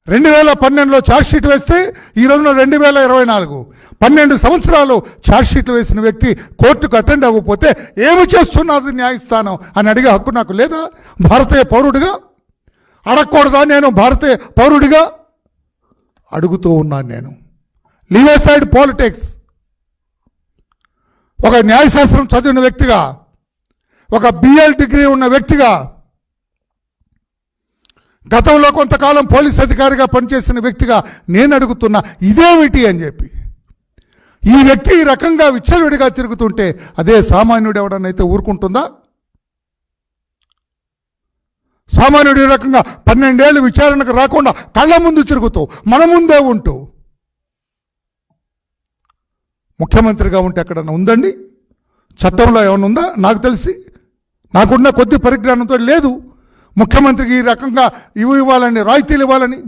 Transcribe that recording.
2012లో chargesheet వేస్తే ఈ రోజున 2024 12 సంవత్సరాలు ఛార్జ్షీట్లు వేసిన వ్యక్తి కోర్టుకు అటెండ్ అవ్వకపోతే ఏమి చేస్తున్నది న్యాయస్థానం అని అడిగే హక్కు నాకు లేదా? భారతీయ పౌరుడిగా అడగకూడదా? నేను భారతీయ పౌరుడిగా అడుగుతూ ఉన్నాను. నేను లీవ్ అసైడ్ పాలిటిక్స్. ఒక న్యాయశాస్త్రం చదివిన వ్యక్తిగా, ఒక బిఎల్ డిగ్రీ ఉన్న వ్యక్తిగా, గతంలో కొంతకాలం పోలీస్ అధికారిగా పనిచేసిన వ్యక్తిగా నేను అడుగుతున్నా, ఇదేమిటి అని చెప్పి. ఈ వ్యక్తి ఈ రకంగా విచ్చలవిడిగా తిరుగుతుంటే అదే సామాన్యుడు ఎవడనైతే ఊరుకుంటుందా? సామాన్యుడు ఈ రకంగా 12 ఏళ్ళు విచారణకు రాకుండా కళ్ళ ముందు తిరుగుతూ మన ముందే ఉంటూ ముఖ్యమంత్రిగా ఉంటే ఎక్కడన్నా ఉందండి? చట్టంలో ఏమైనా ఉందా? నాకు తెలిసి, నాకున్న కొద్ది పరిజ్ఞానంతో లేదు ముఖ్యమంత్రికి ఈ రకంగా ఇవ్వాలని, రాయితీలు ఇవ్వాలని.